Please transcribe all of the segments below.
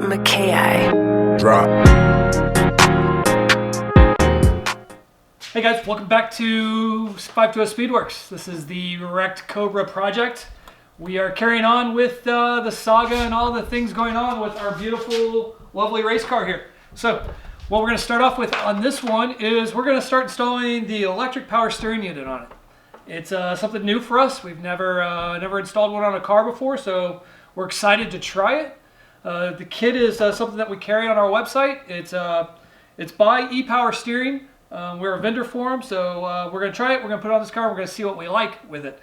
Makaih. Drop. Hey guys, welcome back to 520 Speedworks. This is the Wrecked Cobra project. We are carrying on with the saga and all the things going on with our beautiful, lovely race car here. So what we're going to start off with on this one is we're going to start installing the electric power steering unit on it. It's something new for us. We've never installed one on a car before, so we're excited to try it. The kit is something that we carry on our website. It's by ePower Steering. We're a vendor for them, so we're going to try it. We're going to put it on this car. We're going to see what we like with it.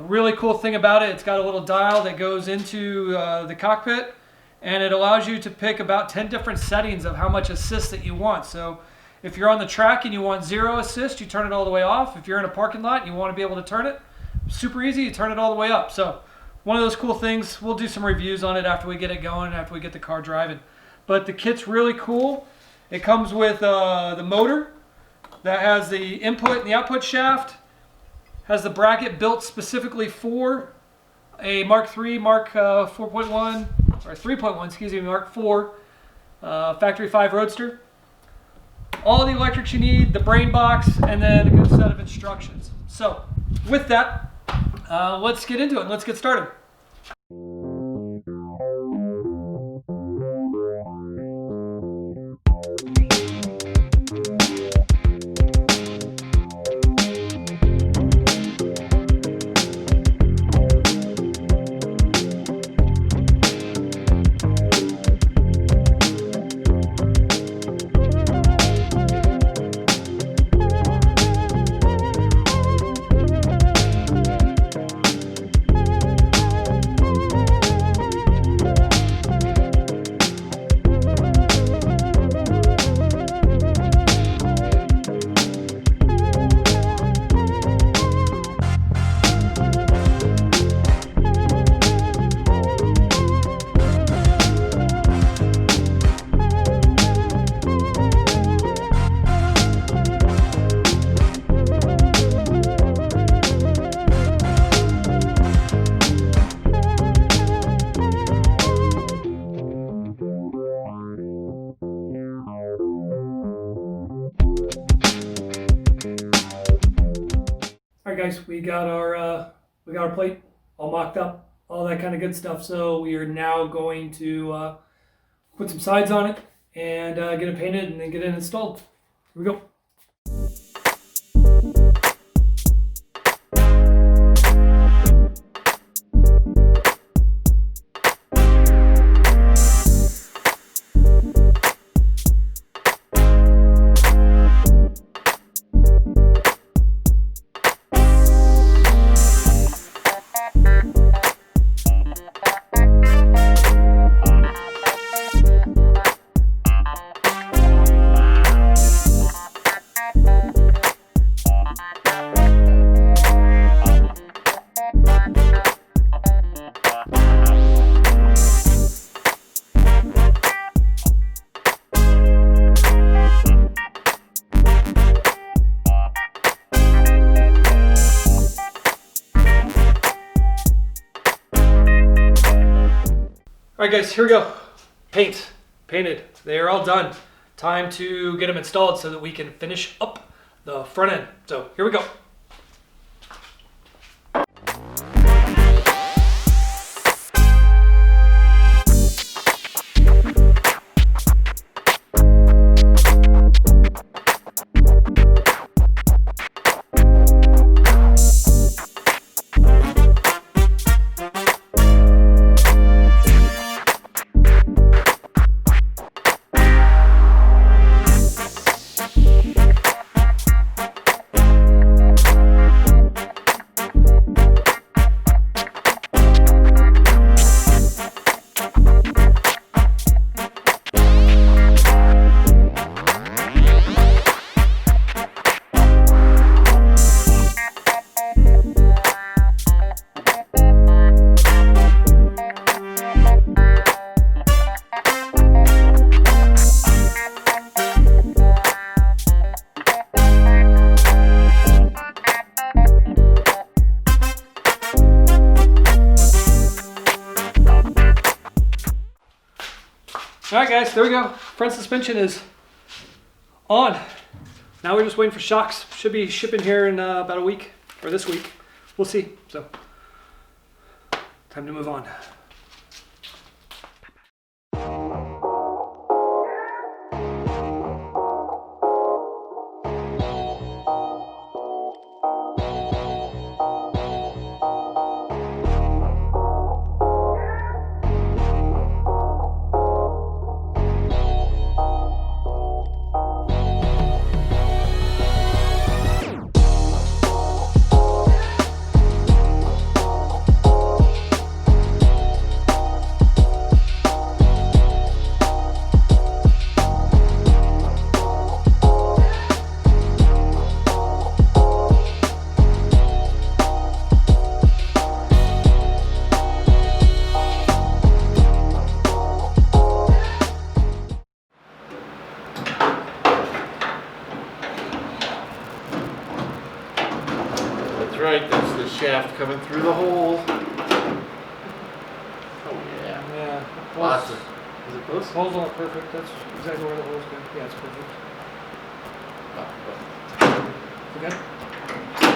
Really cool thing about it, it's got a little dial that goes into the cockpit, and it allows you to pick about 10 different settings of how much assist that you want. So if you're on the track and you want 0 assist, you turn it all the way off. If you're in a parking lot and you want to be able to turn it, super easy, you turn it all the way up. So one of those cool things. We'll do some reviews on it after we get it going, after we get the car driving. But the kit's really cool. It comes with the motor that has the input and the output shaft, has the bracket built specifically for a Mark III, Mark 4.1, or 3.1, excuse me, Mark IV Factory 5 Roadster. All the electrics you need, the brain box, and then a good set of instructions. So with that, let's get into it and let's get started. All right, guys, we got our plate all mocked up, all that kind of good stuff. So we are now going to put some sides on it and get it painted and then get it installed. Here we go. All right, guys, here we go. Painted. They are all done. Time to get them installed so that we can finish up the front end. So here we go. All right, guys, there we go. Front suspension is on. Now we're just waiting for shocks. Should be shipping here in about a week, or this week. We'll see. So, time to move on. That's right, that's the shaft coming through the hole. Oh yeah. Yeah. Lots of. Is it close? Holes aren't perfect. That's exactly where the holes go. Yeah, it's perfect. Okay.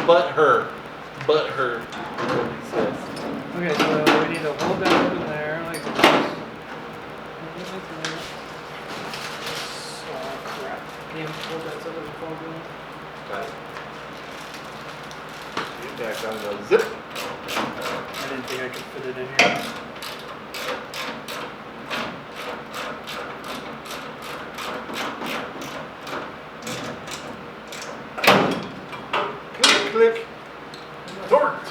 But her. But her. That's what he says. Okay, so we need to hold that open there like this. Oh crap. Can you hold that so it doesn't fall down? Got it. Get back on the zip. I didn't think I could fit it in here. Click, click. Torqued.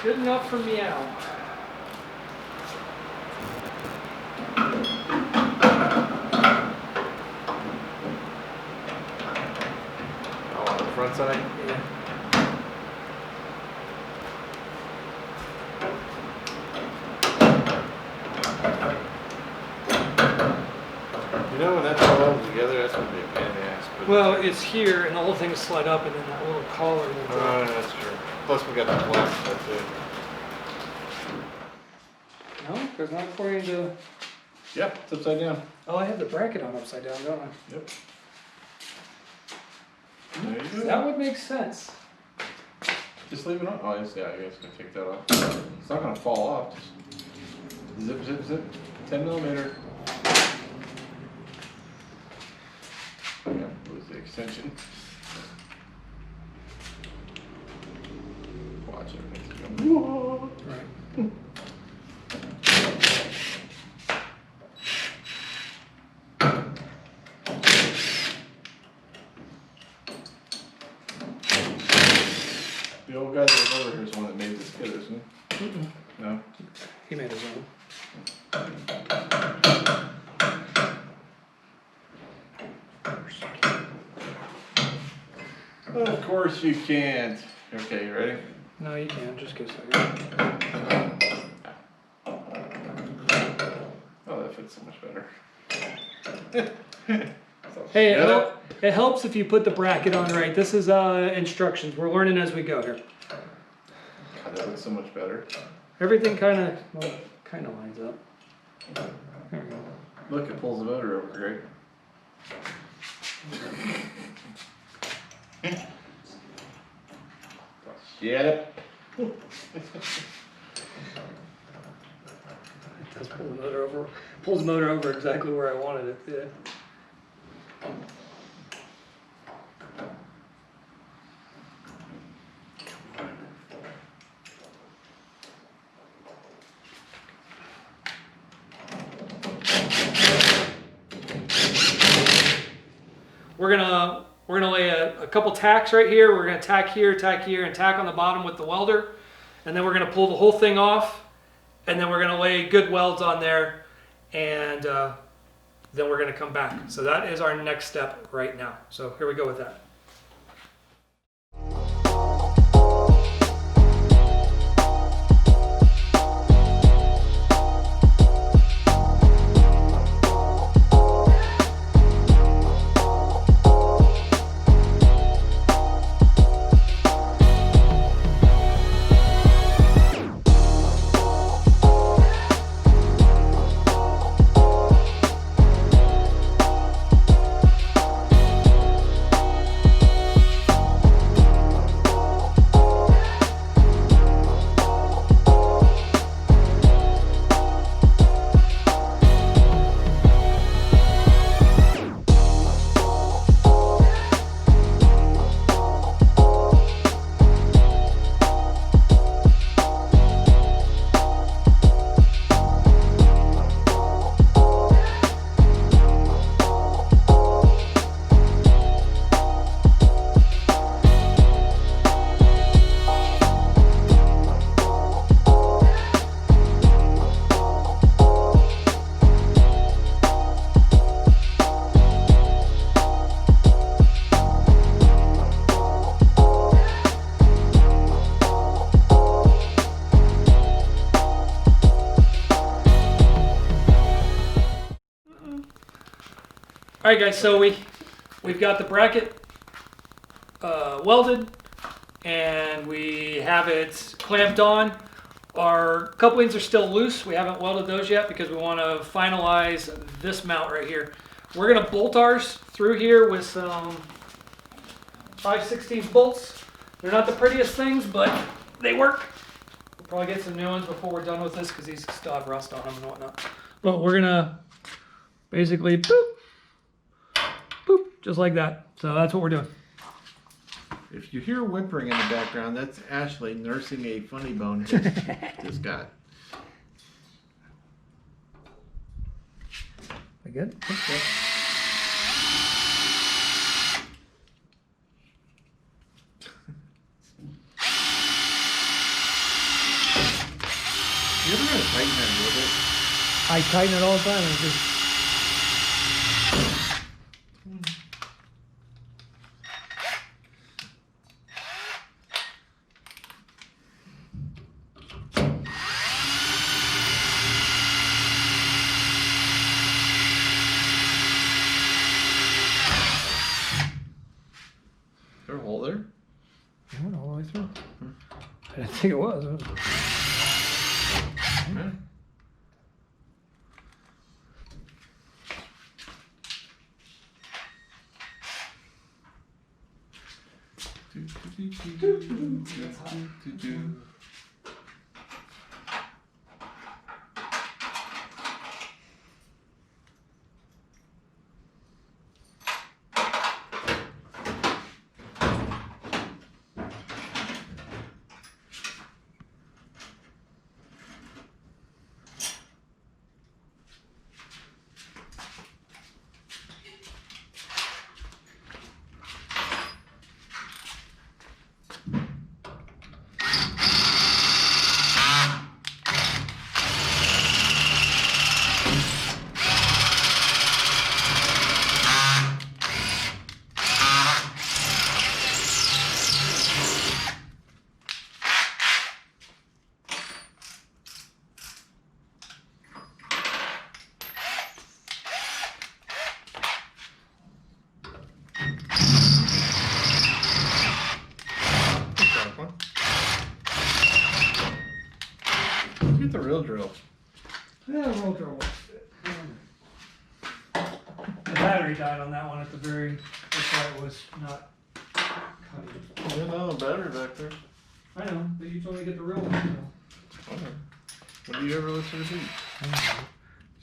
Good enough for meow. Oh, on the front side? Yeah. You know, when that's all held together, that's going to be a pain in the ass. But Well, it's here, and the whole thing is slide up, and then that little collar will go. that's true. Plus, we got the flaps. That's it. No, because not according to. Yep, it's upside down. Oh, I have the bracket on upside down, don't I? Yep. There you go. That would make sense. Just leave it on. Oh, yeah, I guess I'm going to take that off. It's not going to fall off. Just zip, zip, zip. 10 millimeter. Yeah, lose the extension. Watch it. Whoa. Right. The old guy that was over here is the one that made this kit, isn't he? No? He made his own. Of course you can't. Okay, you ready? No, you can't. Just go second. Oh, that fits so much better. Hey, Yeah. it helps if you put the bracket on right. This is instructions. We're learning as we go here. God, that looks so much better. Everything kind of lines up. There we go. Look, it pulls the motor over, great. Shut up. It does pull the motor over. Pulls the motor over exactly where I wanted it. Yeah. We're gonna lay a couple tacks right here. We're gonna tack here, and tack on the bottom with the welder, and then we're gonna pull the whole thing off, and then we're gonna lay good welds on there, and then we're gonna come back. So that is our next step right now. So here we go with that. All right, guys. So we've got the bracket welded, and we have it clamped on. Our couplings are still loose. We haven't welded those yet because we want to finalize this mount right here. We're gonna bolt ours through here with some 5/16 bolts. They're not the prettiest things, but they work. We'll probably get some new ones before we're done with this because these still have rust on them and whatnot. But we're gonna basically boop, boop, just like that. So that's what we're doing. If you hear whimpering in the background, that's Ashley nursing a funny bone just got. I good? Okay. You ever gonna tighten that a little bit? I tighten it all the time and it just... Is there a hole there? It went all the way through. I didn't think it was. Yeah. Get the real drill. Yeah, roll drill. The battery died on that one at the very... That's why it was not cutting. Yeah, no, battery back there. I know, but you told me to get the real one. So. Okay. When do you ever listen to beats? I don't know.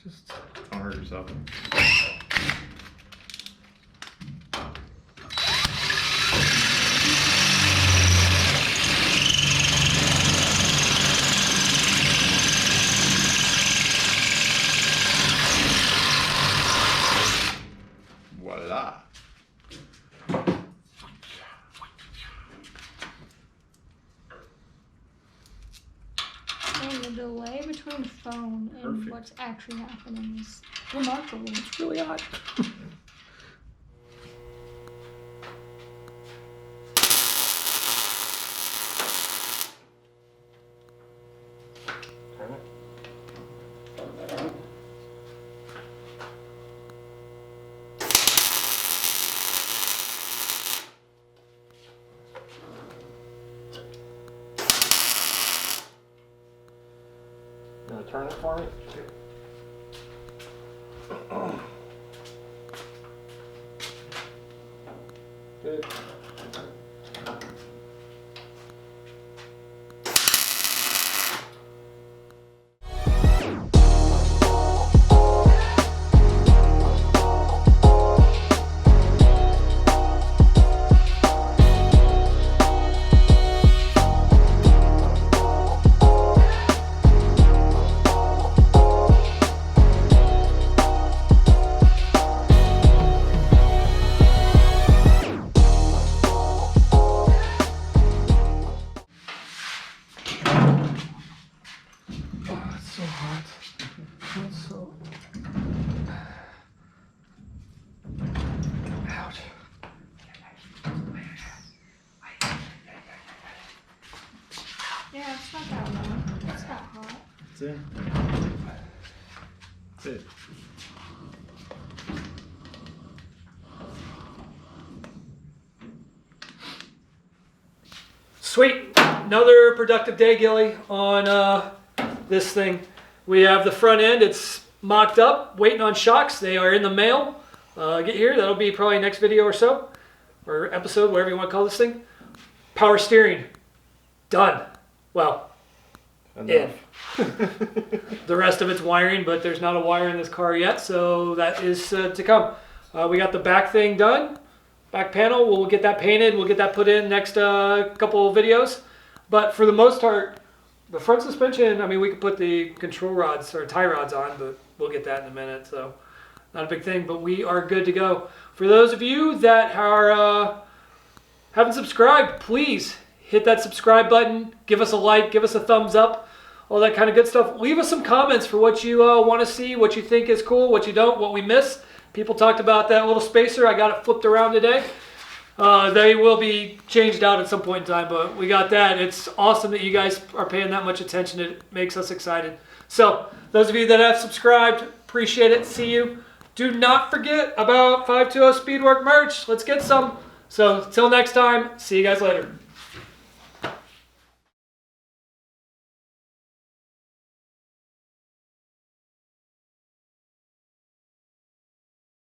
Just... Don't hurt yourself. Voila. And the delay between phone and Perfect. what's actually happening is remarkable. It's really hot. Turn it. You want to turn it for me? Good. Oh, it's so hot. It's so... Ouch. Yeah, it's not that long. It's not hot. That's it. That's it. Sweet. Another productive day, Gilly, on this thing. We have the front end. It's mocked up, waiting on shocks. They are in the mail. Get here. That'll be probably next video or so, or episode, whatever you want to call this thing. Power steering. Done. Well, in. The rest of it's wiring, but there's not a wire in this car yet, so that is to come. We got the back thing done. Back panel, we'll get that painted. We'll get that put in next couple of videos. But for the most part, the front suspension, I mean, we could put the control rods or tie rods on, but we'll get that in a minute. So not a big thing, but we are good to go. For those of you that are haven't subscribed, please hit that subscribe button. Give us a like, give us a thumbs up, all that kind of good stuff. Leave us some comments for what you want to see, what you think is cool, what you don't, what we miss. People talked about that little spacer. I got it flipped around today. They will be changed out at some point in time, but we got that. It's awesome that you guys are paying that much attention. It makes us excited. So those of you that have subscribed, appreciate it. See you. Do not forget about 520 Speedwork merch. Let's get some. So till next time, see you guys later.